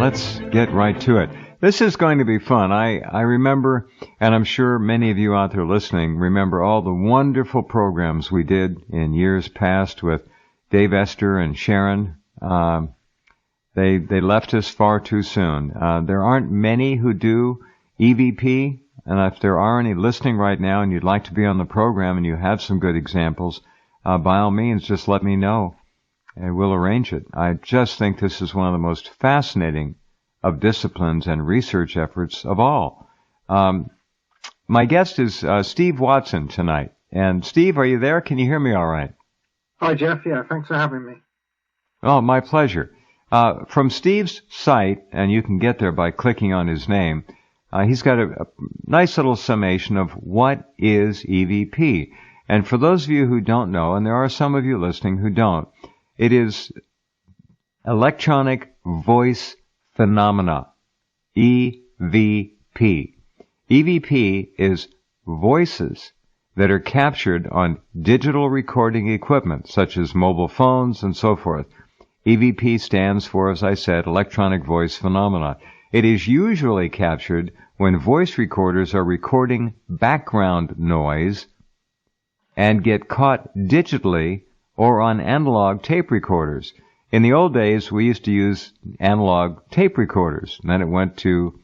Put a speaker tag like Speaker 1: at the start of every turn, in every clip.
Speaker 1: let's get right to it. This is going to be fun. I remember, and I'm sure many of you out there listening remember all the wonderful programs we did in years past with Dave Esther and Sharon. They left us far too soon. There aren't many who do EVP, and if there are any listening right now and you'd like to be on the program and you have some good examples, by all means, just let me know and we'll arrange it. I just think this is one of the most fascinating of disciplines and research efforts of all. My guest is Steve Watson tonight. And Steve, are you there? Can you hear me all right?
Speaker 2: Hi, Jeff. Yeah, thanks for having me.
Speaker 1: Oh, my pleasure. From Steve's site, and you can get there by clicking on his name, he's got a nice little summation of what is EVP. And for those of you who don't know, and there are some of you listening who don't, it is electronic voice phenomena, EVP. EVP is voices that are captured on digital recording equipment, such as mobile phones and so forth. EVP stands for, as I said, electronic voice phenomena. It is usually captured when voice recorders are recording background noise and get caught digitally or on analog tape recorders. In the old days, we used to use analog tape recorders, and then it went to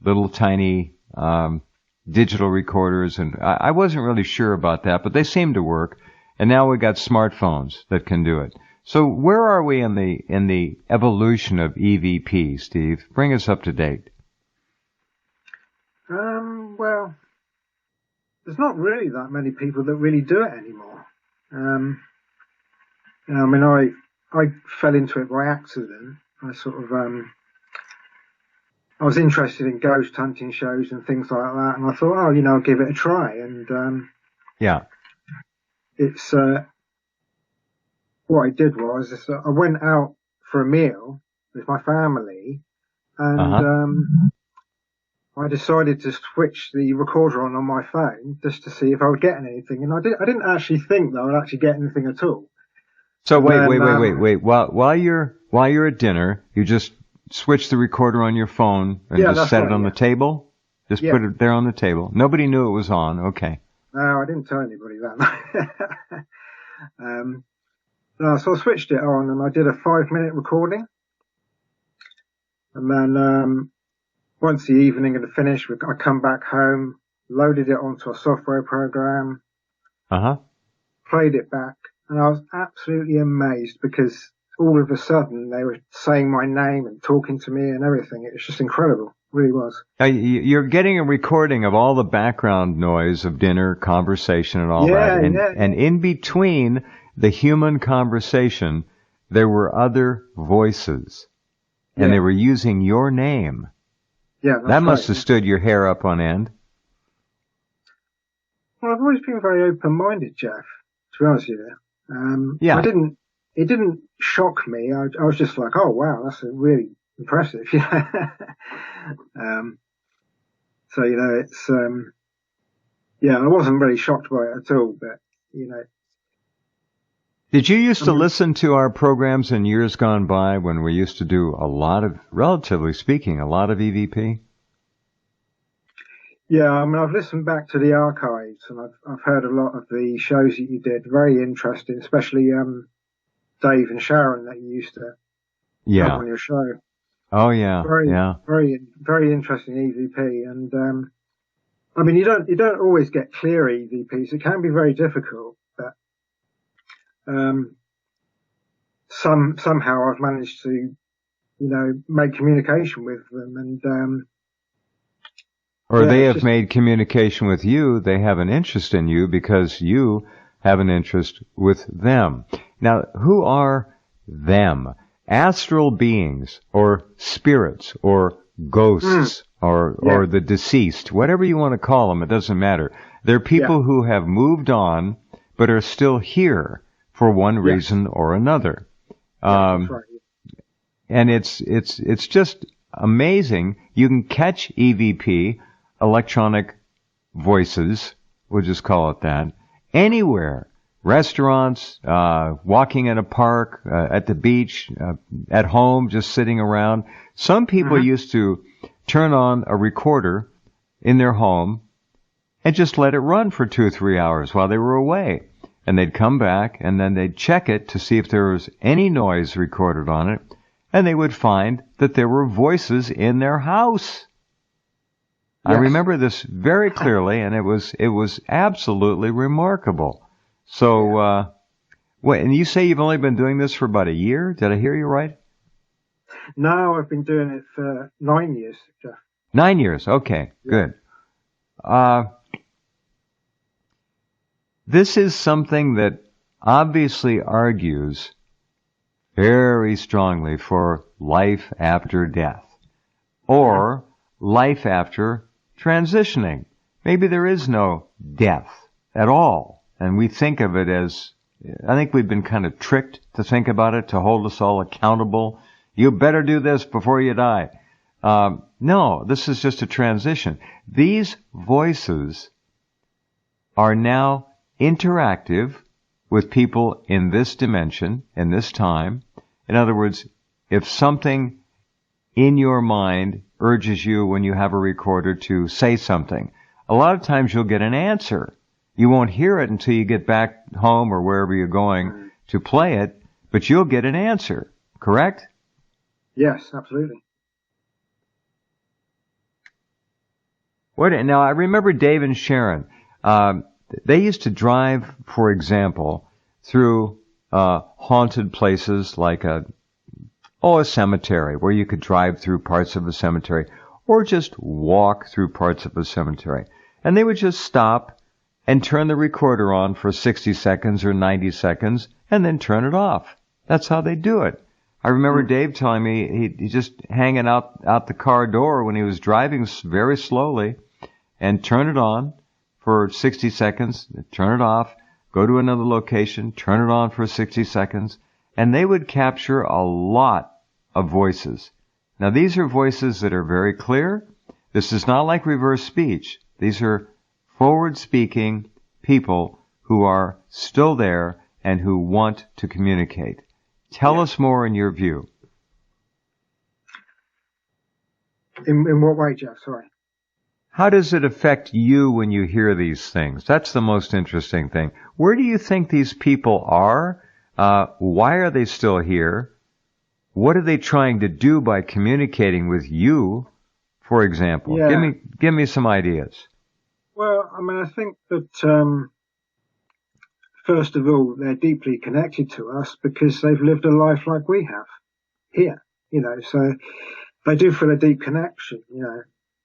Speaker 1: little tiny digital recorders, and I wasn't really sure about that, but they seem to work. And now we've got smartphones that can do it. So where are we in the evolution of EVP, Steve? Bring us up to date.
Speaker 2: Well, there's not really that many people that really do it anymore. I mean, I fell into it by accident. I sort of, I was interested in ghost hunting shows and things like that, and I thought, I'll give it a try. And
Speaker 1: yeah,
Speaker 2: it's what I did was I went out for a meal with my family, and I decided to switch the recorder on my phone just to see if I would get anything, and I didn't actually think that I would actually get anything at all.
Speaker 1: So wait. While you're at dinner, you just switch the recorder on your phone and just set it on the table? Just put it there on the table. Nobody knew it was on. Okay.
Speaker 2: No, I didn't tell anybody that. So I switched it on and I did a 5-minute recording. And then, once the evening had finished, I come back home, loaded it onto a software program, played it back. And I was absolutely amazed because all of a sudden they were saying my name and talking to me and everything. It was just incredible. It really was.
Speaker 1: You're getting a recording of all the background noise of dinner, conversation, and all that. And in between the human conversation, there were other voices. And they were using your name.
Speaker 2: Yeah,
Speaker 1: that must have stood your hair up on end.
Speaker 2: Well, I've always been very open-minded, Jeff, to be honest with you. It didn't shock me. I was just like, oh wow, that's really impressive. So, it's, I wasn't really shocked by it at all, but,
Speaker 1: Did you used to listen to our programs in years gone by when we used to do relatively speaking, a lot of EVP?
Speaker 2: Yeah, I mean, I've listened back to the archives and I've heard a lot of the shows that you did. Very interesting, especially Dave and Sharon that you used to have on your show.
Speaker 1: Oh yeah,
Speaker 2: very, very interesting EVP. And I mean, you don't always get clear EVPs. It can be very difficult, but somehow I've managed to, make communication with them and.
Speaker 1: Or they have made communication with you. They have an interest in you because you have an interest with them. Now, who are them? Astral beings or spirits or ghosts or the deceased, whatever you want to call them, it doesn't matter. They're people who have moved on but are still here for one reason or another.
Speaker 2: That's right.
Speaker 1: And it's just amazing. You can catch EVP, electronic voices, we'll just call it that, anywhere restaurants, walking in a park, at the beach, at home, just sitting around. Some people used to turn on a recorder in their home and just let it run for 2 or 3 hours while they were away. And they'd come back and then they'd check it to see if there was any noise recorded on it. And they would find that there were voices in their house. Yes. I remember this very clearly, and it was absolutely remarkable. So, wait, and you say you've only been doing this for about a year? Did I hear you right?
Speaker 2: No, I've been doing it for 9 years, Jeff.
Speaker 1: 9 years, okay, good. This is something that obviously argues very strongly for life after death, or life after transitioning. Maybe there is no death at all, and we think of it as, I think we've been kind of tricked to think about it, to hold us all accountable. You better do this before you die. No, this is just a transition. These voices are now interactive with people in this dimension, in this time. In other words, if something in your mind urges you when you have a recorder to say something, a lot of times you'll get an answer. You won't hear it until you get back home or wherever you're going to play it, but you'll get an answer, correct?
Speaker 2: Yes, absolutely.
Speaker 1: Now, I remember Dave and Sharon. They used to drive, for example, through haunted places like a cemetery, where you could drive through parts of a cemetery, or just walk through parts of a cemetery. And they would just stop and turn the recorder on for 60 seconds or 90 seconds, and then turn it off. That's how they do it. I remember Dave telling me he just hanging out the car door when he was driving very slowly, and turn it on for 60 seconds, turn it off, go to another location, turn it on for 60 seconds, and they would capture a lot of voices. Now, these are voices that are very clear. This is not like reverse speech. These are forward-speaking people who are still there and who want to communicate. Tell us more in your view.
Speaker 2: In what way, Jeff? Sorry.
Speaker 1: How does it affect you when you hear these things? That's the most interesting thing. Where do you think these people are? Why are they still here? What are they trying to do by communicating with you, for example?
Speaker 2: Yeah.
Speaker 1: Give me some ideas.
Speaker 2: Well, I mean, I think that, first of all, they're deeply connected to us because they've lived a life like we have here, so they do feel a deep connection,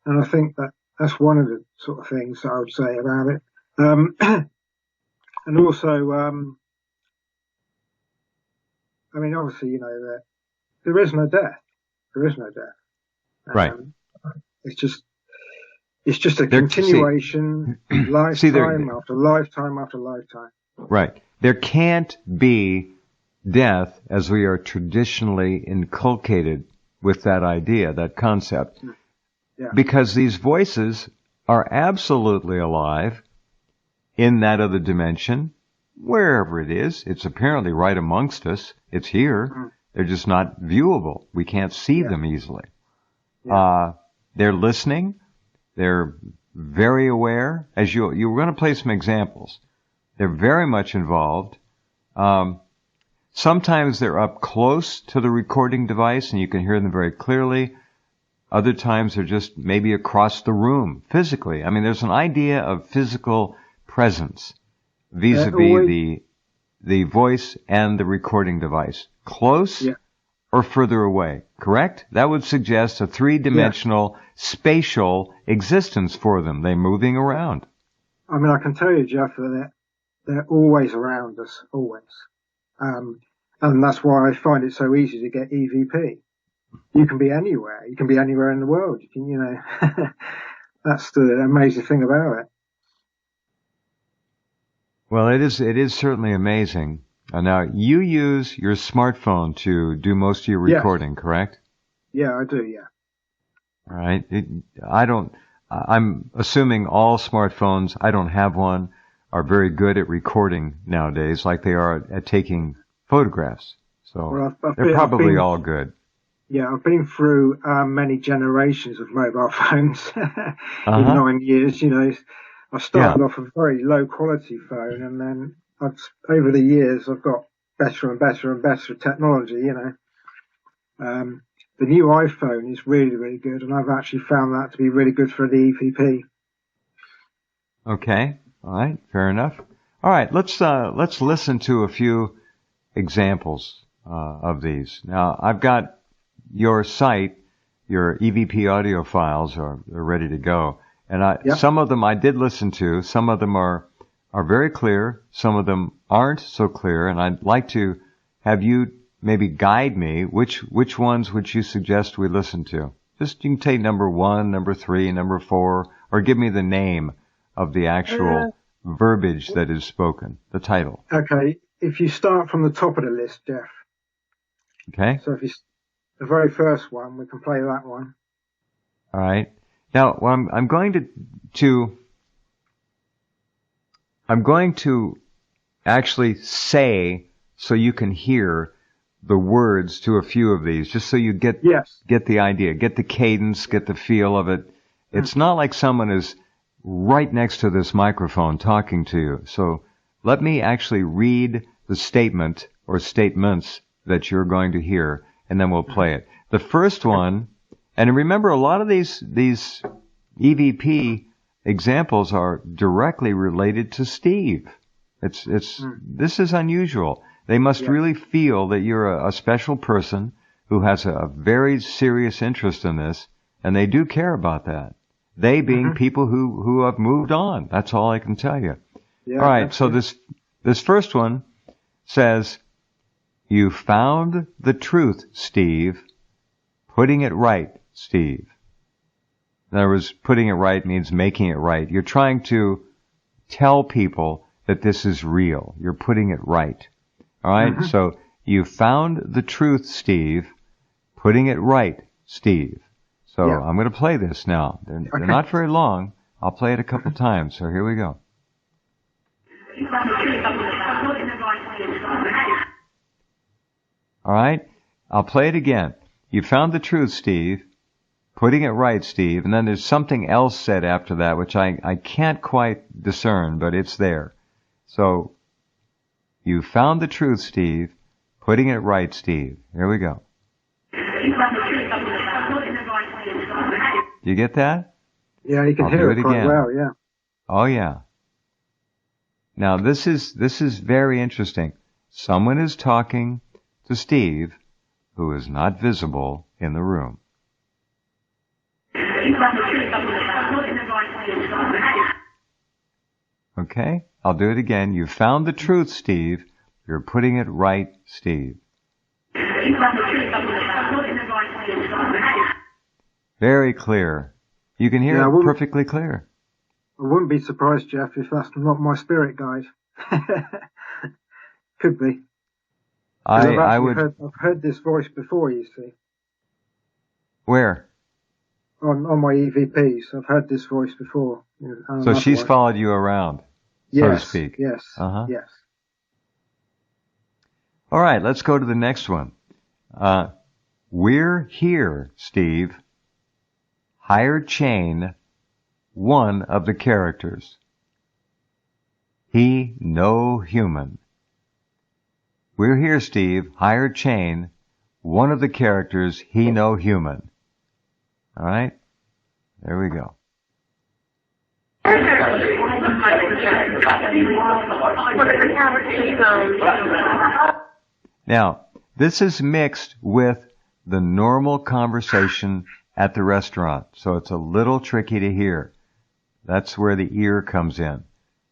Speaker 2: and I think that's one of the sort of things that I would say about it. And also, I mean, obviously, there is no death. There is no death.
Speaker 1: Right.
Speaker 2: It's just a continuation, lifetime after lifetime after lifetime.
Speaker 1: Right. There can't be death as we are traditionally inculcated with that idea, that concept. Yeah. Because these voices are absolutely alive in that other dimension, wherever it is. It's apparently right amongst us. It's here. Mm-hmm. They're just not viewable. We can't see them easily. Yeah. They're listening. They're very aware. As you're going to play some examples. They're very much involved. Sometimes they're up close to the recording device and you can hear them very clearly. Other times they're just maybe across the room physically. I mean, there's an idea of physical presence vis-a-vis the voice and the recording device. Close or further away, correct? That would suggest a three-dimensional spatial existence for them. They're moving around.
Speaker 2: I mean, I can tell you, Jeff, that they're always around us, always. And that's why I find it so easy to get EVP. You can be anywhere. You can be anywhere in the world. You can, that's the amazing thing about it.
Speaker 1: Well, it is certainly amazing. Now, you use your smartphone to do most of your recording, correct?
Speaker 2: Yeah, I do, yeah.
Speaker 1: All right. I'm assuming all smartphones, I don't have one, are very good at recording nowadays, like they are at taking photographs. So they're probably all good.
Speaker 2: Yeah, I've been through many generations of mobile phones in 9 years. You know, I started off a very low quality phone, and then over the years I've got better and better and better technology. You know, the new iPhone is really, really good, and I've actually found that to be really good for the EVP.
Speaker 1: Okay, all right, fair enough. All right, let's listen to a few examples of these. Now, I've got your site, your EVP audio files are ready to go, and some of them I did listen to. Some of them are very clear. Some of them aren't so clear, and I'd like to have you maybe guide me. Which ones would you suggest we listen to? Just you can take number 1, number 3, number 4, or give me the name of the actual verbiage that is spoken, the title.
Speaker 2: Okay, if you start from the top of the list, Jeff.
Speaker 1: Okay.
Speaker 2: So if the very first one, we can play that one.
Speaker 1: All right. Now, I'm going to actually say so you can hear the words to a few of these, just so you get the idea, get the cadence, get the feel of it. It's not like someone is right next to this microphone talking to you. So let me actually read the statement or statements that you're going to hear, and then we'll play it. The first one, and remember, a lot of these EVP examples are directly related to Steve. This is unusual. They must really feel that you're a special person who has a very serious interest in this, and they do care about that. They being people who have moved on. That's all I can tell you. Yeah, all right, so this first one says, "You found the truth, Steve. Putting it right, Steve." In other words, putting it right means making it right. You're trying to tell people that this is real. You're putting it right. All right? So, you found the truth, Steve. Putting it right, Steve. So, I'm going to play this now. They're not very long. I'll play it a couple times. So, here we go. All right? I'll play it again. You found the truth, Steve. Putting it right, Steve. And then there's something else said after that, which I can't quite discern, but it's there. So, you found the truth, Steve. Putting it right, Steve. Here we go. You get that?
Speaker 2: Yeah, you can hear it quite well, yeah.
Speaker 1: Oh, yeah. Now, this is very interesting. Someone is talking to Steve who is not visible in the room. Okay, I'll do it again. You found the truth, Steve. You're putting it right, Steve. Very clear. You can hear it perfectly clear.
Speaker 2: I wouldn't be surprised, Jeff, if that's not my spirit guide. Could be. I've heard this voice before, you see.
Speaker 1: Where?
Speaker 2: On my EVPs. I've heard this voice before.
Speaker 1: So she's followed you around, so to speak.
Speaker 2: Yes. Yes.
Speaker 1: All right, let's go to the next one. We're here, Steve. Hired chain, one of the characters. He no human. We're here, Steve. Hired chain, one of the characters. He no human. All right, there we go. Now, this is mixed with the normal conversation at the restaurant, so it's a little tricky to hear. That's where the ear comes in.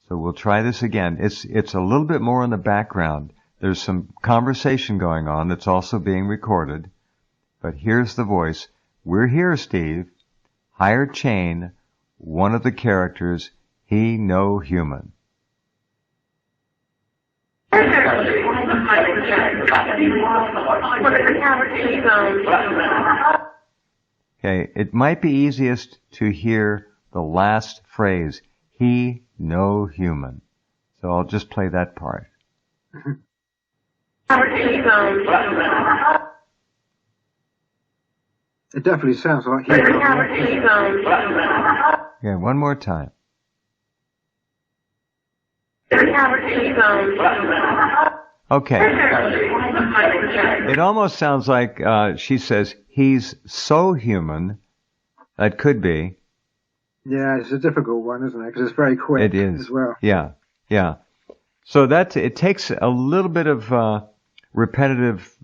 Speaker 1: So we'll try this again. It's a little bit more in the background. There's some conversation going on that's also being recorded. But here's the voice. We're here, Steve. Hired chain, one of the characters, he no human. Okay, it might be easiest to hear the last phrase, he no human. So I'll just play that part.
Speaker 2: It definitely sounds like he.
Speaker 1: Yeah, one more time. Okay. It almost sounds like she says, he's so human. That could be.
Speaker 2: Yeah, it's a difficult one, isn't it? Because it's very quick.
Speaker 1: It is.
Speaker 2: As well.
Speaker 1: Yeah, yeah. So it takes a little bit of repetitive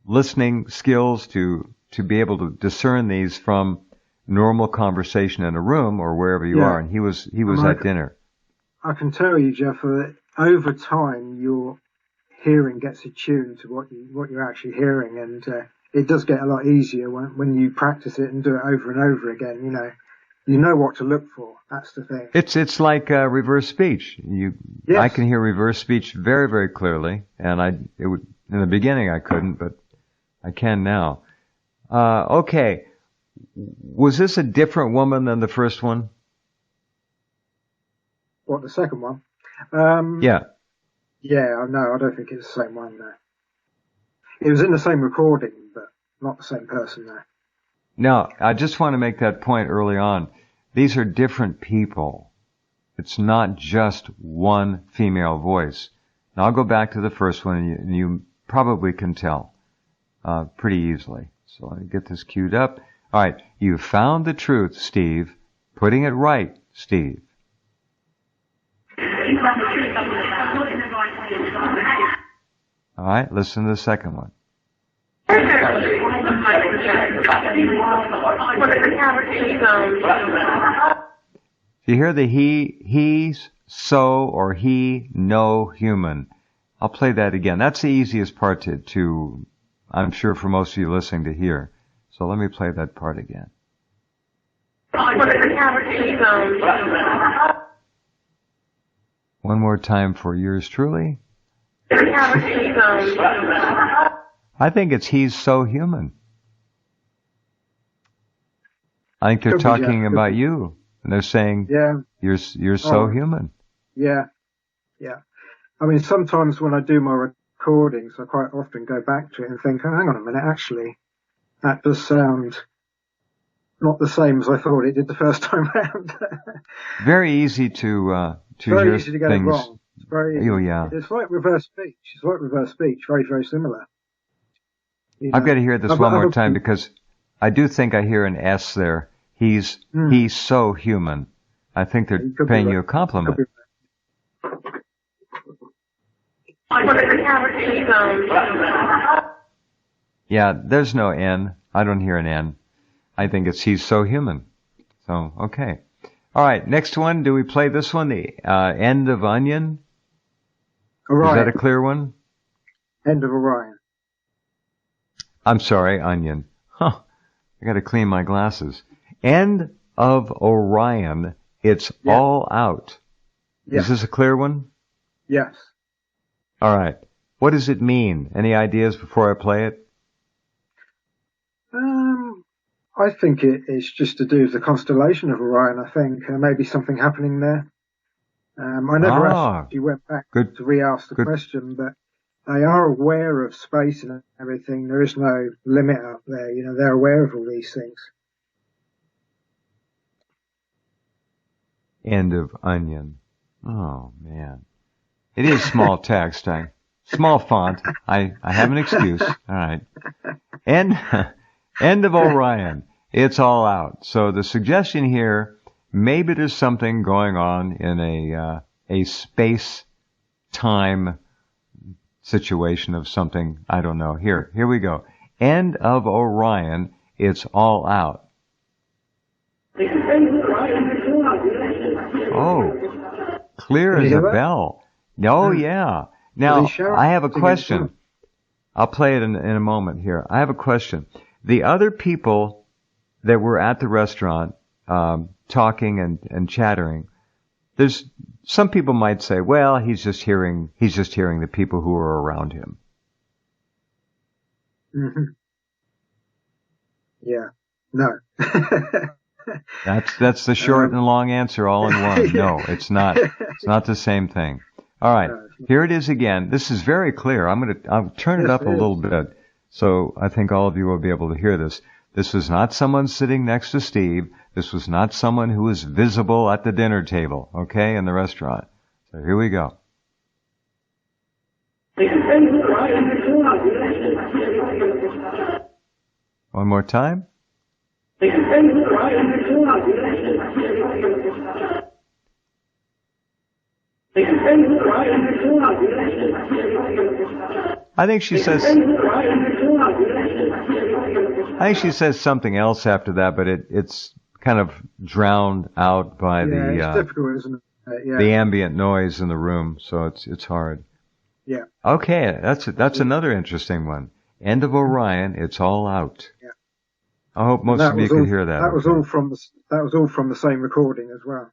Speaker 1: listening skills to be able to discern these from normal conversation in a room or wherever you are. And he was at dinner.
Speaker 2: I can tell you, Jeff, that over time your hearing gets attuned to what you're actually hearing, and it does get a lot easier when you practice it and do it over and over again. You know what to look for. That's the thing.
Speaker 1: It's like reverse speech.
Speaker 2: Yes.
Speaker 1: I can hear reverse speech very, very clearly, and in the beginning I couldn't, but I can now. Okay. Was this a different woman than the first one?
Speaker 2: What, the second one?
Speaker 1: Yeah.
Speaker 2: Yeah, no, I don't think it's the same one there. It was in the same recording, but not the same person there.
Speaker 1: Now, I just want to make that point early on. These are different people. It's not just one female voice. Now, I'll go back to the first one, and you probably can tell pretty easily. So let me get this queued up. All right. You found the truth, Steve. Putting it right, Steve. All right. Listen to the second one. You hear the he's, so, or he, no, human. I'll play that again. That's the easiest part to I'm sure for most of you listening to hear. So let me play that part again. One more time for yours truly. I think it's he's so human. I think they're talking about you, and they're saying, you're so human.
Speaker 2: Yeah, yeah. I mean, sometimes when I do my recordings, I quite often go back to it and think, oh, hang on a minute, actually, that does sound not the same as I thought it did the first time round.
Speaker 1: Very easy to
Speaker 2: very
Speaker 1: hear
Speaker 2: easy to get
Speaker 1: things.
Speaker 2: It wrong. It's very easy.
Speaker 1: Oh, yeah.
Speaker 2: It's like reverse speech. Very, very similar.
Speaker 1: I've got to hear this one more time because I do think I hear an S there. He's so human. I think they're paying you a compliment. Yeah, there's no N. I don't hear an N. I think it's he's so human. So, okay. All right, next one. Do we play this one? The end of Onion?
Speaker 2: Orion.
Speaker 1: Is that a clear one?
Speaker 2: End of Orion.
Speaker 1: I'm sorry, Onion. Huh. I got to clean my glasses. End of Orion. It's all out. Yeah. Is this a clear one?
Speaker 2: Yes.
Speaker 1: All right. What does it mean? Any ideas before I play it?
Speaker 2: I think it is just to do with the constellation of Orion, I think. Maybe something happening there. I never actually went back to re-ask the question, but they are aware of space and everything. There is no limit up there. They're aware of all these things.
Speaker 1: End of Onion. Oh, man. It is small text. Small font. I have an excuse. All right. End of Orion. It's all out. So the suggestion here, maybe there's something going on in a space-time situation of something. I don't know. Here we go. End of Orion. It's all out. Oh, clear as a bell. Oh, yeah. Now, I have a question. I'll play it in a moment here. I have a question. The other people that were at the restaurant, talking and chattering, there's some people might say, well, he's just hearing the people who are around him.
Speaker 2: Mm-hmm. Yeah. No.
Speaker 1: That's the short and long answer all in one. No, it's not. It's not the same thing. All right, here it is again. This is very clear. I'll turn it up a little bit, so I think all of you will be able to hear this. This was not someone sitting next to Steve. This was not someone who was visible at the dinner table, okay, in the restaurant. So here we go. One more time. I think she says something else after that, but it's kind of drowned out by
Speaker 2: it's difficult, isn't it?
Speaker 1: The ambient noise in the room, so it's hard.
Speaker 2: Yeah.
Speaker 1: Okay, that's another interesting one. End of Orion, it's all out.
Speaker 2: Yeah.
Speaker 1: I hope most of you could hear that.
Speaker 2: That was all from the same recording as well.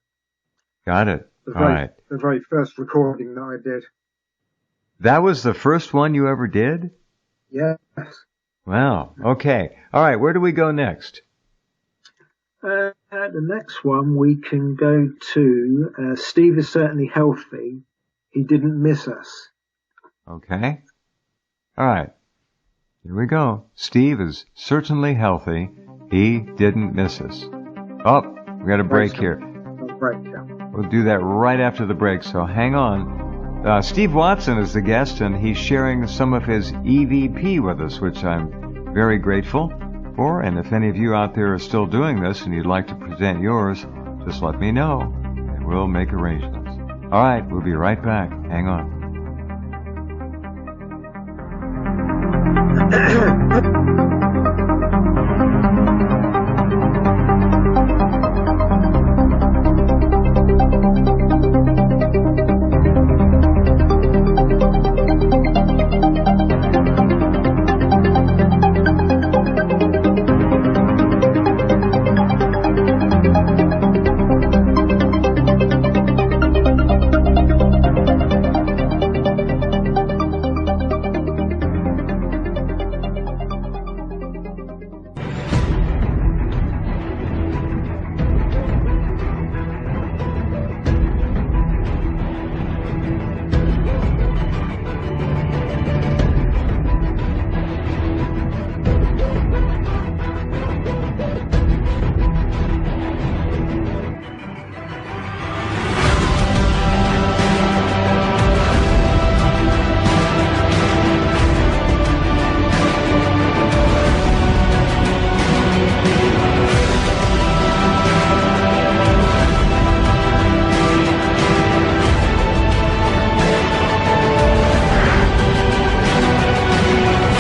Speaker 1: Got it. All right.
Speaker 2: The very first recording that I did.
Speaker 1: That was the first one you ever did?
Speaker 2: Yes.
Speaker 1: Wow. Okay. All right. Where do we go next?
Speaker 2: The next one we can go to. Steve is certainly healthy. He didn't miss us.
Speaker 1: Okay. All right. Here we go. Steve is certainly healthy. He didn't miss us. Oh, we got a break here.
Speaker 2: Break, yeah.
Speaker 1: We'll do that right after the break, so hang on. Steve Watson is the guest, and he's sharing some of his EVP with us, which I'm very grateful for. And if any of you out there are still doing this and you'd like to present yours, just let me know, and we'll make arrangements. All right, we'll be right back. Hang on.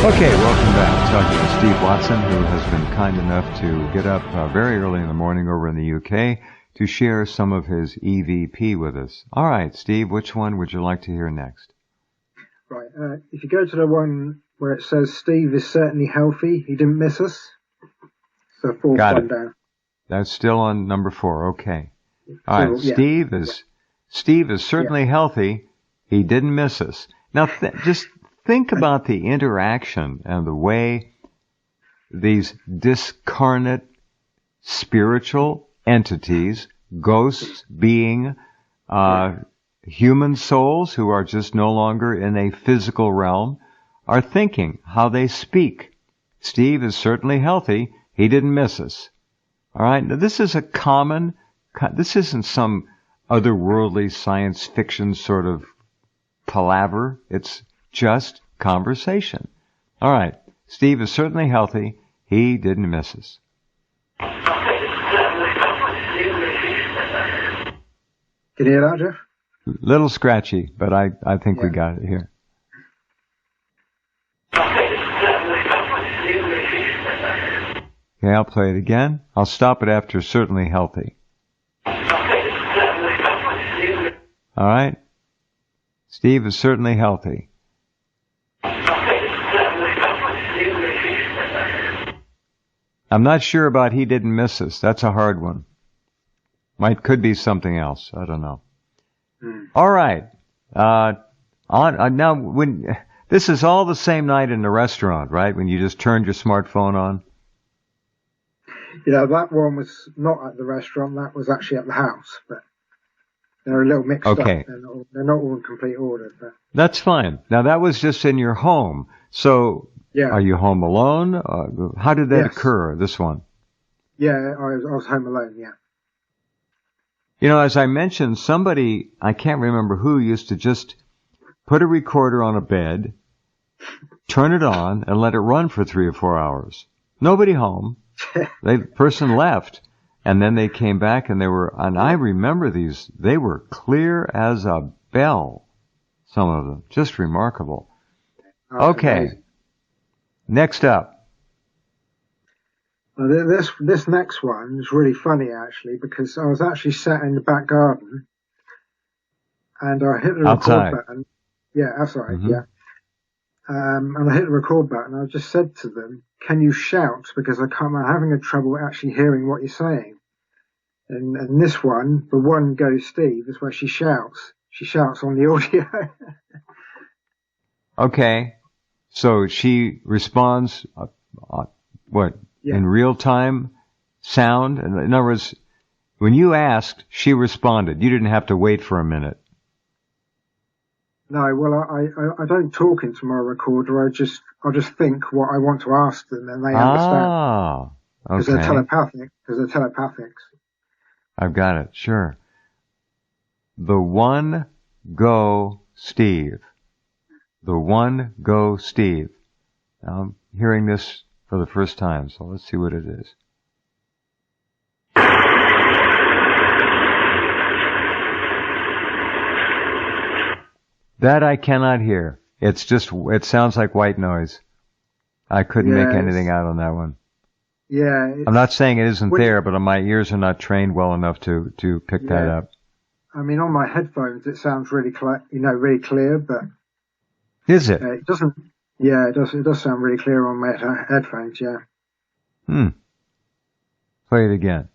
Speaker 1: Okay, welcome back. Talking to Steve Watson, who has been kind enough to get up very early in the morning over in the UK to share some of his EVP with us. All right, Steve, which one would you like to hear next?
Speaker 2: Right. If you go to the one where it says Steve is certainly healthy, he didn't miss us. So fourth one down.
Speaker 1: That's still on number 4. Okay. All right. Steve is certainly healthy. He didn't miss us. Now, just think about the interaction and the way these discarnate spiritual entities, ghosts being human souls who are just no longer in a physical realm, are thinking, how they speak. Steve is certainly healthy. He didn't miss us. All right. Now, this is this isn't some otherworldly science fiction sort of palaver. It's just conversation. All right. Steve is certainly healthy. He didn't miss us.
Speaker 2: Can you hear that, Jeff?
Speaker 1: Little scratchy, but I think we got it here. Okay, I'll play it again. I'll stop it after certainly healthy. All right. Steve is certainly healthy. I'm not sure about he didn't miss us. That's a hard one. Could be something else. I don't know. All right. Now, this is all the same night in the restaurant, right? When you just turned your smartphone on.
Speaker 2: Yeah, that one was not at the restaurant. That was actually at the house, but they're a little mixed up.
Speaker 1: Okay.
Speaker 2: They're not all in complete order. But
Speaker 1: That's fine. Now, that was just in your home. So,
Speaker 2: yeah.
Speaker 1: Are you home alone? How did that
Speaker 2: Yes.
Speaker 1: occur, this one?
Speaker 2: Yeah, I was home alone, yeah.
Speaker 1: You know, as I mentioned, somebody, I can't remember who, used to just put a recorder on a bed, turn it on, and let it run for 3 or 4 hours. Nobody home. The person left, and then they came back, and and I remember these, they were clear as a bell, some of them. Just remarkable. Okay.
Speaker 2: Amazing.
Speaker 1: Next up.
Speaker 2: Well, this next one is really funny, actually, because I was actually sat in the back garden, and I hit the record button. Yeah, outside, yeah. And I hit the record button. I just said to them, "Can you shout? Because I'm having a trouble actually hearing what you're saying." And this one, the one goes Steve, is where she shouts. She shouts on the audio.
Speaker 1: Okay. So she responds, what? Yeah. In real time sound? In other words, when you asked, she responded. You didn't have to wait for a minute.
Speaker 2: No, well, I don't talk into my recorder. I just think what I want to ask them, and they understand.
Speaker 1: Ah, okay.
Speaker 2: Because they're telepathic. Because they're telepathics.
Speaker 1: I've got it. Sure. The one go Steve. The one go Steve. Now I'm hearing this for the first time, so let's see what it is. That I cannot hear. It sounds like white noise. I couldn't make anything out on that one.
Speaker 2: Yeah.
Speaker 1: I'm not saying it isn't there, but my ears are not trained well enough to pick that up.
Speaker 2: I mean, on my headphones, it sounds really really clear, but.
Speaker 1: Is it?
Speaker 2: It doesn't. Yeah, it does sound really clear on my headphones, yeah.
Speaker 1: Play it again.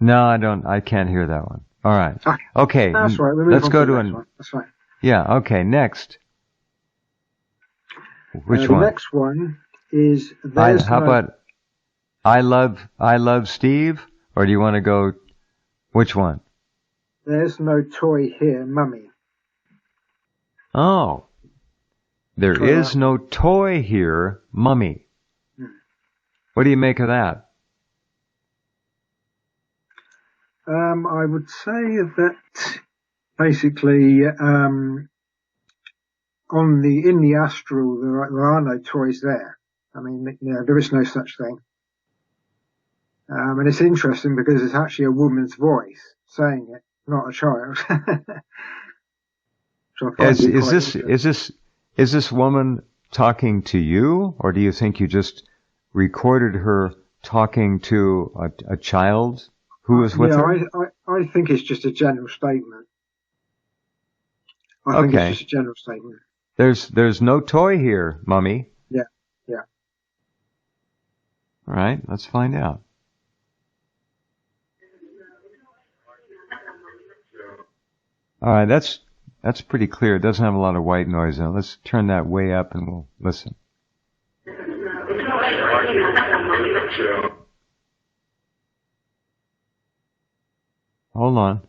Speaker 1: No, I can't hear that one. All right. Okay.
Speaker 2: That's right.
Speaker 1: Let's go to
Speaker 2: one. That's fine.
Speaker 1: Yeah, okay, next. Which one?
Speaker 2: The next one is
Speaker 1: how about I love Steve? Or do you want to go, which one?
Speaker 2: There's no toy here, Mummy.
Speaker 1: Oh. There is no toy here, Mummy. What do you make of that?
Speaker 2: I would say that basically, in the astral, there are no toys there. I mean, there is no such thing. And it's interesting because it's actually a woman's voice saying it, not a child.
Speaker 1: Is this woman talking to you, or do you think you just recorded her talking to a child who was with her?
Speaker 2: I think it's just a general statement. I think it's just a general statement.
Speaker 1: There's no toy here, Mummy.
Speaker 2: Yeah.
Speaker 1: All right, let's find out. All right, that's pretty clear. It doesn't have a lot of white noise in it. Let's turn that way up and we'll listen. Hold on.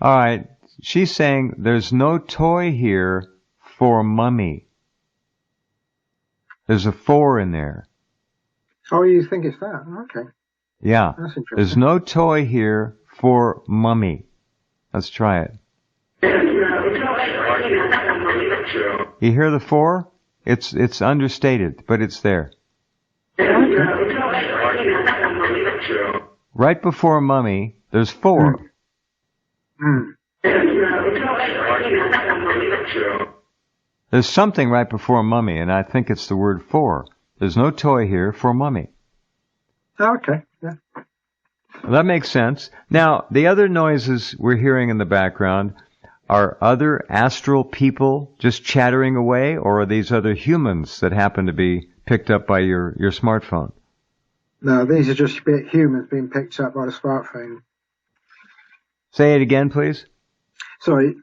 Speaker 1: All right, she's saying there's no toy here for Mummy. There's a 4 in there.
Speaker 2: Oh, you think it's that? Okay.
Speaker 1: Yeah.
Speaker 2: That's interesting.
Speaker 1: There's no toy here for Mummy. Let's try it. You hear the 4? It's understated, but it's there. Right before Mummy, there's 4. There's something right before Mummy, and I think it's the word 4. There's no toy here for Mummy.
Speaker 2: Okay, yeah.
Speaker 1: That makes sense. Now, the other noises we're hearing in the background are other astral people just chattering away, or are these other humans that happen to be picked up by your smartphone?
Speaker 2: No, these are just humans being picked up by the smartphone.
Speaker 1: Say it again, please.
Speaker 2: Sorry,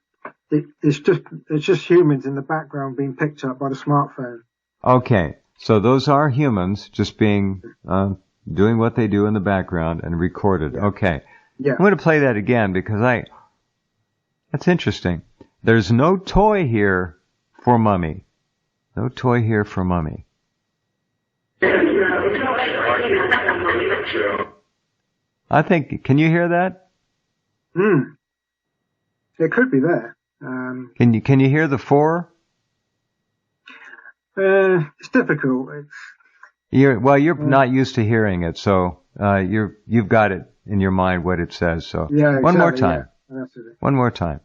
Speaker 2: it's just humans in the background being picked up by the smartphone.
Speaker 1: Okay, so those are humans just being doing what they do in the background and recorded.
Speaker 2: Yeah.
Speaker 1: Okay.
Speaker 2: Yeah.
Speaker 1: I'm going to play that again because that's interesting. There's no toy here for Mummy. No toy here for Mummy. I think, can you hear that?
Speaker 2: It could be there.
Speaker 1: Can you hear the 4?
Speaker 2: It's difficult.
Speaker 1: You're not used to hearing it, so you've got it in your mind what it says. So
Speaker 2: yeah, exactly,
Speaker 1: one more time.
Speaker 2: Yeah.
Speaker 1: One more time.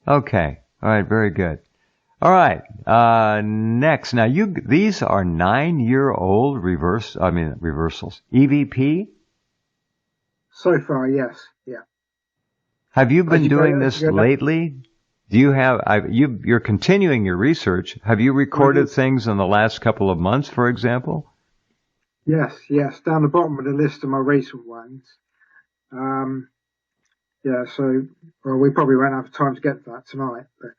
Speaker 1: Okay. All right. Very good. All right. Next. Now these are 9-year-old reversals. EVP?
Speaker 2: So far, yes. Yeah.
Speaker 1: Have you been doing this lately? Do you have, you're continuing your research. Have you recorded things in the last couple of months, for example?
Speaker 2: Yes. Down the bottom of the list of my recent ones. We probably won't have time to get to that tonight, but,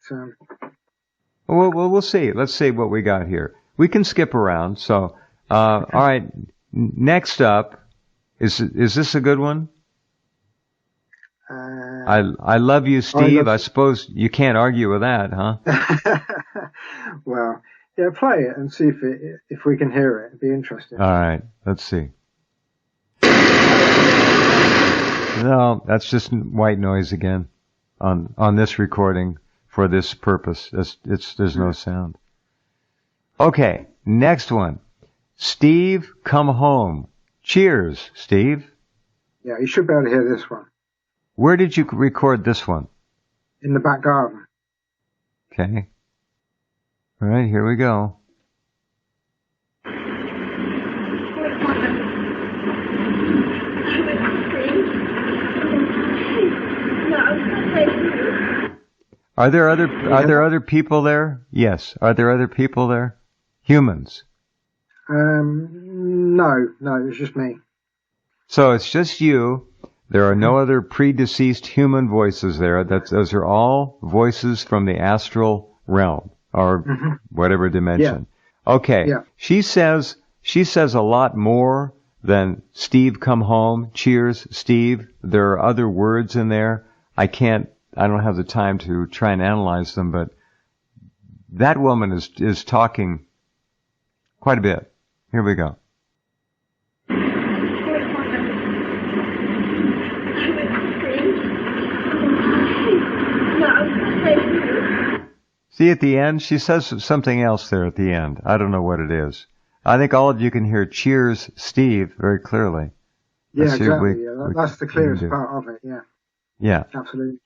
Speaker 1: Well, we'll see. Let's see what we got here. We can skip around. So, all right. Next up, is this a good one? I love you, Steve. I suppose you can't argue with that, huh?
Speaker 2: Well, yeah, play it and see if we can hear it. It'd be interesting.
Speaker 1: All right, let's see. No, that's just white noise again on this recording for this purpose. There's no sound. Okay, next one. Steve, come home. Cheers, Steve.
Speaker 2: Yeah, you should be able to hear this one.
Speaker 1: Where did you record this one?
Speaker 2: In the back garden.
Speaker 1: Okay. All right, here we go. Are there other people there? Yes. Are there other people there? Humans?
Speaker 2: No, it's just me.
Speaker 1: So it's just you. There are no other predeceased human voices there. Those are all voices from the astral realm or whatever dimension. Yeah. Okay. Yeah. She says a lot more than Steve, come home. Cheers, Steve. There are other words in there. I don't have the time to try and analyze them, but that woman is talking quite a bit. Here we go. See, at the end, she says something else there at the end. I don't know what it is. I think all of you can hear cheers, Steve, very clearly.
Speaker 2: Yeah, exactly. That's the clearest part of it, yeah.
Speaker 1: Yeah.
Speaker 2: Absolutely.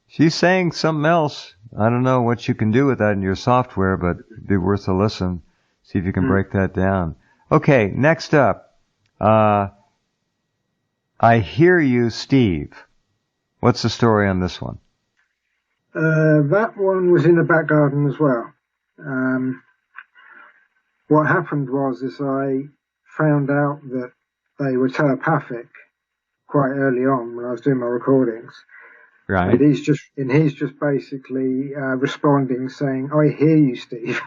Speaker 1: She's saying something else. I don't know what you can do with that in your software, but it'd be worth a listen. See if you can break that down. Okay, next up. I hear you, Steve. What's the story on this one?
Speaker 2: That one was in the back garden as well. What happened was I found out that they were telepathic quite early on when I was doing my recordings.
Speaker 1: Right.
Speaker 2: And he's just basically responding, saying, "I hear you, Steve,"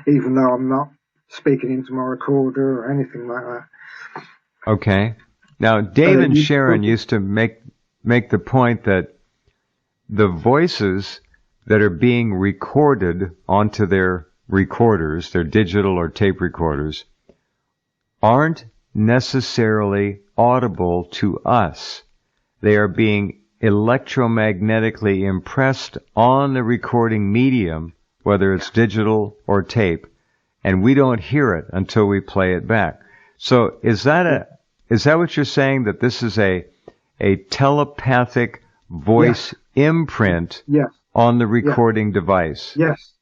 Speaker 2: even though I'm not speaking into my recorder or anything like that.
Speaker 1: Okay. Now, Dave and Sharon used to make the point that the voices that are being recorded onto their recorders, their digital or tape recorders, aren't necessarily audible to us. They are being electromagnetically impressed on the recording medium, whether it's digital or tape, and we don't hear it until we play it back. So is that what you're saying, that this is a telepathic voice imprint on the recording device.
Speaker 2: Yes.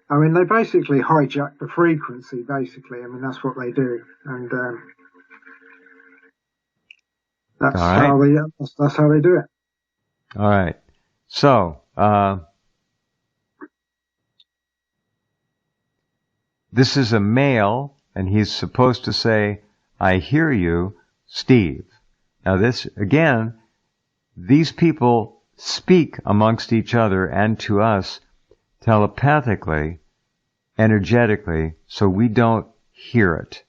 Speaker 2: I mean, they basically hijack the frequency, basically. I mean, that's what they do. And that's how they do it.
Speaker 1: All right. So, this is a male, and he's supposed to say, "I hear you, Steve." Now this, again, these people speak amongst each other and to us telepathically, energetically, so we don't hear it.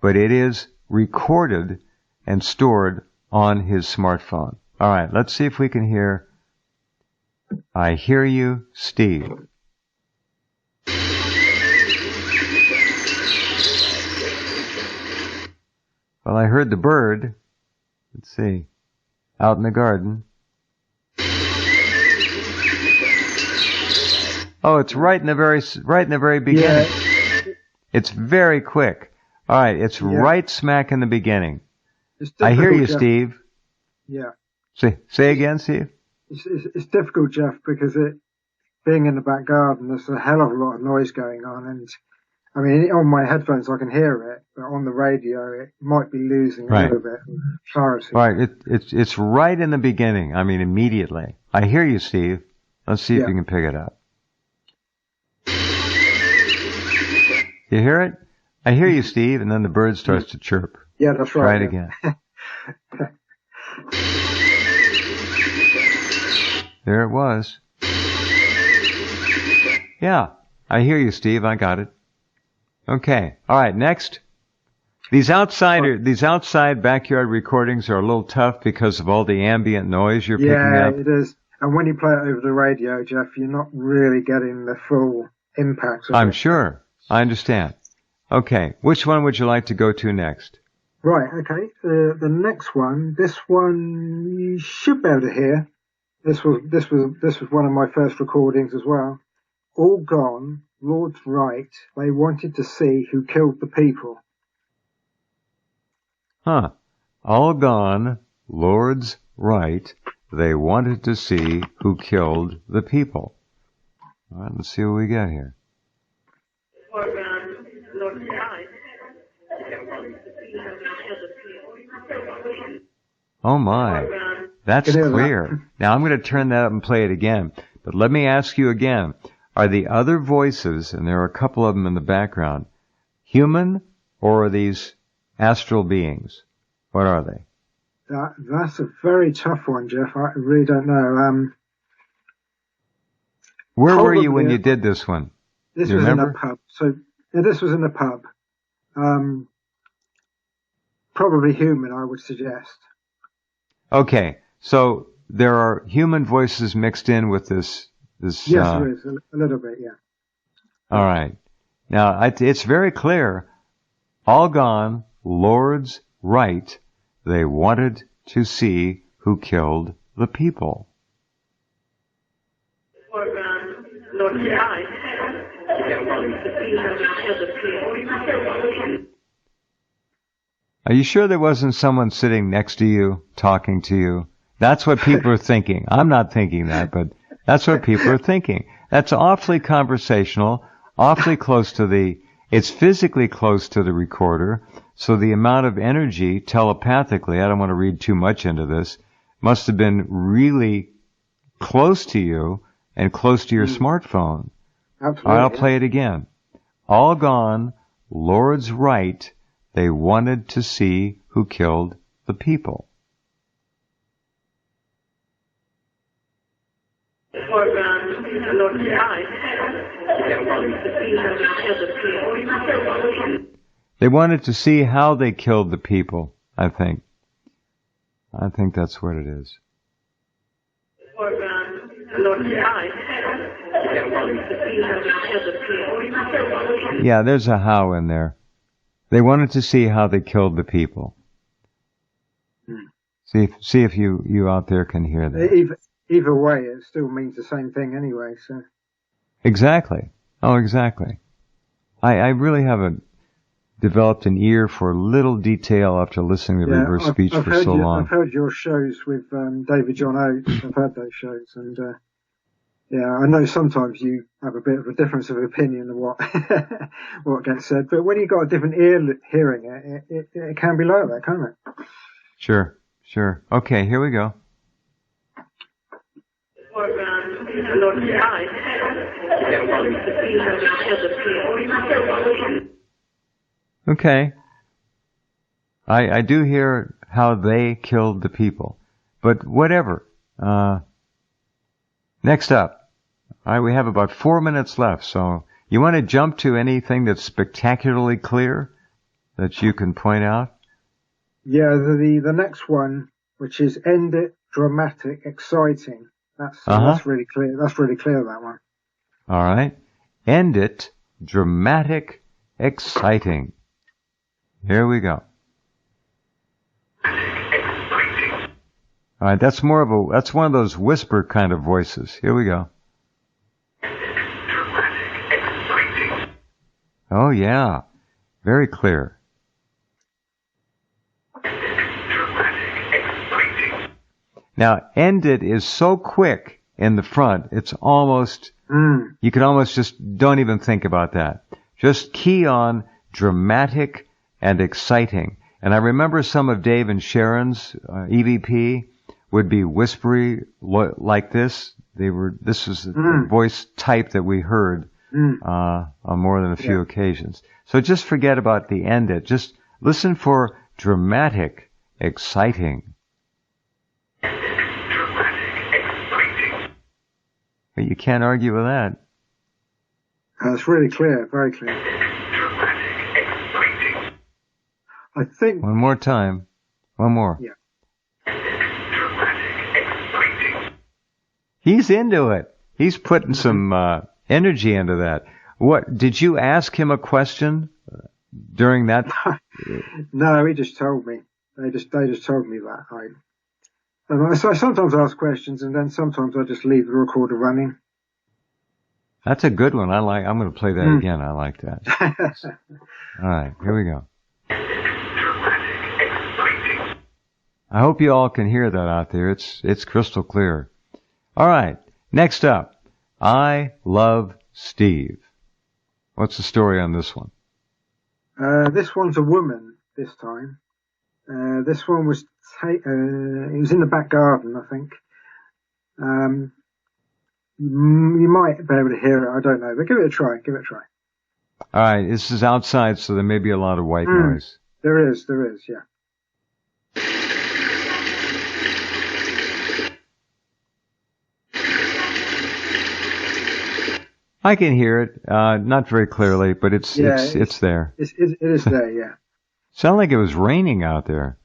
Speaker 1: But it is recorded and stored on his smartphone. All right, let's see if we can hear, "I hear you, Steve." Well, I heard the bird. Let's see. Out in the garden. Oh, it's right in the very beginning. Yeah. It's very quick. All right, it's right smack in the beginning. I hear you, Jeff. Steve.
Speaker 2: Yeah.
Speaker 1: Say again, Steve.
Speaker 2: It's difficult, Jeff, because being in the back garden, there's a hell of a lot of noise going on, and I mean, on my headphones I can hear it, but on the radio it might be losing a little bit of clarity.
Speaker 1: Right, it's right in the beginning. I mean, immediately. I hear you, Steve. Let's see if you can pick it up. You hear it? I hear you, Steve, and then the bird starts to chirp.
Speaker 2: Yeah, that's right.
Speaker 1: Try it again. There it was. Yeah, I hear you, Steve. I got it. Okay. All right. Next. These outside backyard recordings are a little tough because of all the ambient noise you're picking up.
Speaker 2: Yeah, it is. And when you play it over the radio, Jeff, you're not really getting the full impact of it.
Speaker 1: I'm sure. I understand. Okay. Which one would you like to go to next?
Speaker 2: Right. Okay. The next one, this one you should be able to hear. This was one of my first recordings as well. All gone. Lord's right. They wanted to see who killed the people.
Speaker 1: Huh. All gone. Lord's right. They wanted to see who killed the people. All right, let's see what we got here. Lord's right. Oh my. That's clear. Now I'm going to turn that up and play it again. But let me ask you again. Are the other voices, and there are a couple of them in the background, human or are these astral beings? What are they?
Speaker 2: That's a very tough one, Jeff. I really don't know.
Speaker 1: Where were you when you did this one?
Speaker 2: This was in a pub. So this was in a pub. Probably human, I would suggest.
Speaker 1: Okay, so there are human voices mixed in with this.
Speaker 2: Yes, there is a little bit, yeah.
Speaker 1: All right. Now it's very clear. All gone. Lord's right. They wanted to see who killed the people. Lord's right. Are you sure there wasn't someone sitting next to you, talking to you? That's what people are thinking. I'm not thinking that, but that's what people are thinking. That's awfully conversational, awfully close to it's physically close to the recorder, so the amount of energy telepathically, I don't want to read too much into this, must have been really close to you and close to your smartphone.
Speaker 2: Absolutely.
Speaker 1: All right, I'll play it again. All gone, Lord's right. They wanted to see who killed the people. They wanted to see how they killed the people, I think. I think that's what it is. Yeah, there's a how in there. They wanted to see how they killed the people. See if you out there can hear that.
Speaker 2: Either way, it still means the same thing anyway, so.
Speaker 1: Exactly. Oh, exactly. I really have a developed an ear for little detail after listening to reverse speech for so long.
Speaker 2: I've heard your shows with David John Oates. I've heard those shows, and I know sometimes you have a bit of a difference of opinion of what what gets said, but when you've got a different ear hearing it can be like that, can't it?
Speaker 1: Sure. Okay, here we go. Okay. I do hear how they killed the people. But whatever. Next up. We have about 4 minutes left, so you want to jump to anything that's spectacularly clear that you can point out?
Speaker 2: Yeah, the next one, which is end it, dramatic, exciting. That's really clear. That's really clear, that one.
Speaker 1: All right. End it, dramatic, exciting. Here we go. All right, that's one of those whisper kind of voices. Here we go. Oh yeah, very clear. Now, end it is so quick in the front, it's almost, you can almost just don't even think about that. Just key on dramatic and exciting. And I remember some of Dave and Sharon's EVP would be whispery like this. This was the voice type that we heard on more than a few occasions. So just forget about the end it. Just listen for dramatic, exciting. But you can't argue with that.
Speaker 2: It's really clear, very clear. I think...
Speaker 1: One more time. One more.
Speaker 2: Yeah.
Speaker 1: He's into it. He's putting some energy into that. What, did you ask him a question during that?
Speaker 2: No, he just told me. They just told me that. So I sometimes ask questions, and then sometimes I just leave the recorder running.
Speaker 1: That's a good one. I'm going to play that again. I like that. All right, here we go. I hope you all can hear that out there. It's crystal clear. All right, next up, I Love Steve. What's the story on this one?
Speaker 2: This one's a woman this time. This one was it was in the back garden, I think. You might be able to hear it, I don't know, but give it a try.
Speaker 1: All right, this is outside, so there may be a lot of white noise.
Speaker 2: There is, yeah.
Speaker 1: I can hear it, not very clearly, but it's there.
Speaker 2: It is there, yeah.
Speaker 1: Sounded like it was raining out there.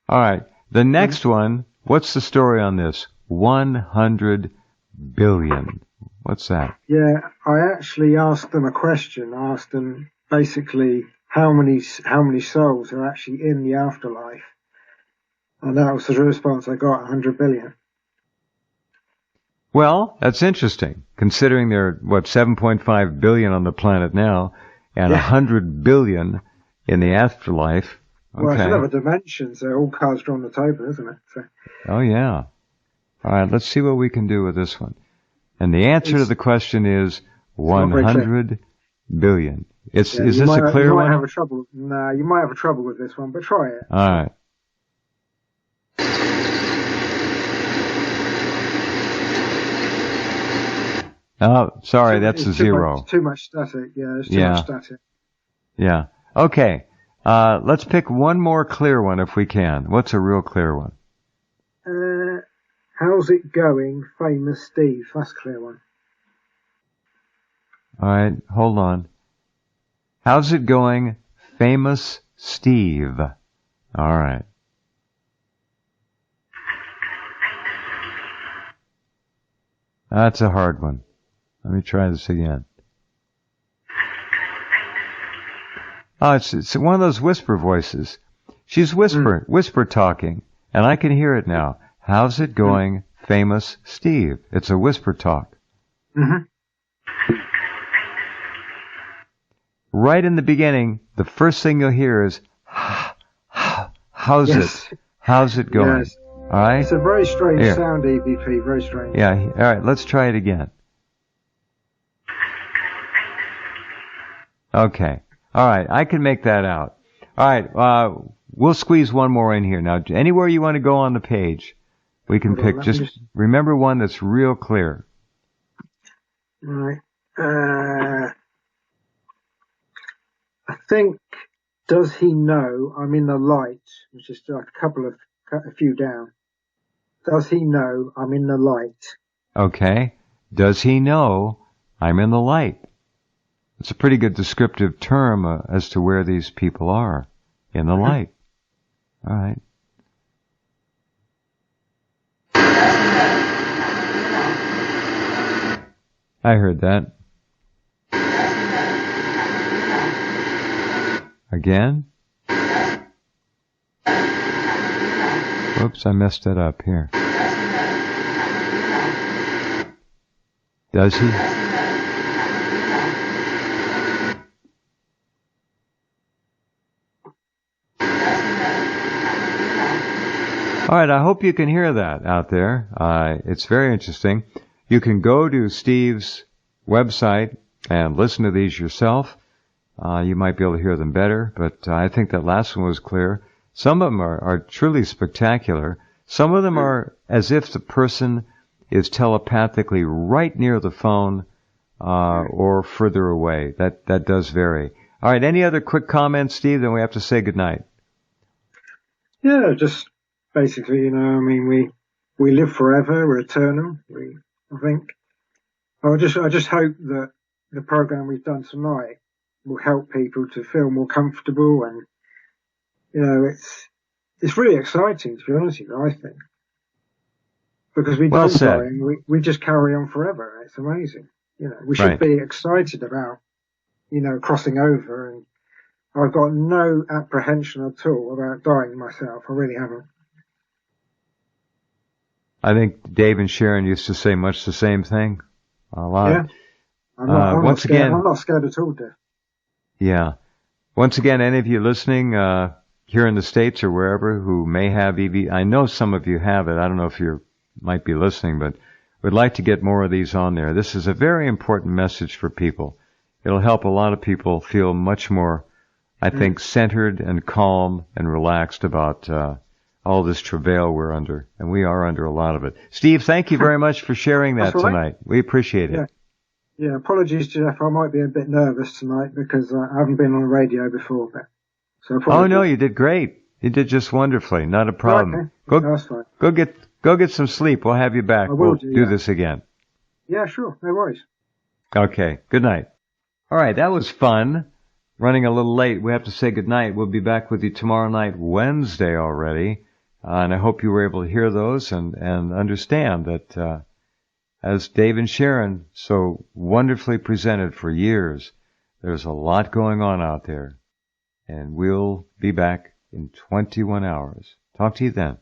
Speaker 1: All right, the next one, what's the story on this? 100 billion. What's that?
Speaker 2: Yeah, I actually asked them a question. I asked them basically how many souls are actually in the afterlife. And that was the response I got, 100 billion.
Speaker 1: Well, that's interesting, considering there are, 7.5 billion on the planet now, and 100 billion in the afterlife. Okay.
Speaker 2: Well, it's another dimension, so all cards are on the table, isn't it? So.
Speaker 1: Oh, yeah. All right, let's see what we can do with this one. And the answer to the question is 100 billion. Is this a clear one?
Speaker 2: You might have trouble with this one, but try it.
Speaker 1: All right. Oh, sorry, that's a zero.
Speaker 2: Too much static. Yeah, there's too much static.
Speaker 1: Yeah. Okay. Let's pick one more clear one if we can. What's a real clear one?
Speaker 2: How's it going, famous Steve? That's a clear one.
Speaker 1: All right, hold on. How's it going, famous Steve? All right. That's a hard one. Let me try this again. Oh, it's one of those whisper voices. She's whisper talking, and I can hear it now. How's it going, famous Steve? It's a whisper talk. right in the beginning, the first thing you'll hear is, how's
Speaker 2: Yes.
Speaker 1: it? How's it going?
Speaker 2: Yes.
Speaker 1: All right?
Speaker 2: It's a very strange
Speaker 1: Here.
Speaker 2: sound, EVP, very strange.
Speaker 1: Yeah, all right, let's try it again. Okay. All right, I can make that out. All right, we'll squeeze one more in here. Now, anywhere you want to go on the page, we can pick. Just remember one that's real clear.
Speaker 2: All right. I think, does he know I'm in the light, which is like a few down. Does he know I'm in the light?
Speaker 1: Okay. Does he know I'm in the light? It's a pretty good descriptive term as to where these people are, in the light. All right. I heard that. Again? Whoops, I messed it up here. Does he? All right, I hope you can hear that out there. It's very interesting. You can go to Steve's website and listen to these yourself. You might be able to hear them better, but I think that last one was clear. Some of them are truly spectacular. Some of them are as if the person is telepathically right near the phone or further away. That does vary. All right, any other quick comments, Steve? Then we have to say goodnight.
Speaker 2: Yeah, just basically, I mean, we live forever, we're eternal. I think. I just hope that the program we've done tonight will help people to feel more comfortable, and it's really exciting, to be honest with you, I think, because we don't die and we just carry on forever. It's amazing. We should be excited about crossing over, and I've got no apprehension at all about dying myself. I really haven't.
Speaker 1: I think Dave and Sharon used to say much the same thing. A lot.
Speaker 2: Yeah. I'm not scared at all, Dave.
Speaker 1: Yeah. Once again, any of you listening here in the States or wherever who may have EV, I know some of you have it. I don't know if you might be listening, but would like to get more of these on there. This is a very important message for people. It'll help a lot of people feel much more, I think, centered and calm and relaxed about all this travail we're under, and we are under a lot of it. Steve, thank you very much for sharing that tonight. We appreciate it.
Speaker 2: Yeah, apologies, Jeff. I might be a bit nervous tonight because I haven't been on the radio before.
Speaker 1: Oh, no, you did great. You did just wonderfully. Not a problem.
Speaker 2: Okay. That's fine.
Speaker 1: Go get some sleep. We'll have you back. We'll do this again.
Speaker 2: Yeah, sure. No worries.
Speaker 1: Okay. Good night. All right. That was fun. Running a little late. We have to say good night. We'll be back with you tomorrow night, Wednesday already. And I hope you were able to hear those and understand that, as Dave and Sharon so wonderfully presented for years, there's a lot going on out there. And we'll be back in 21 hours. Talk to you then.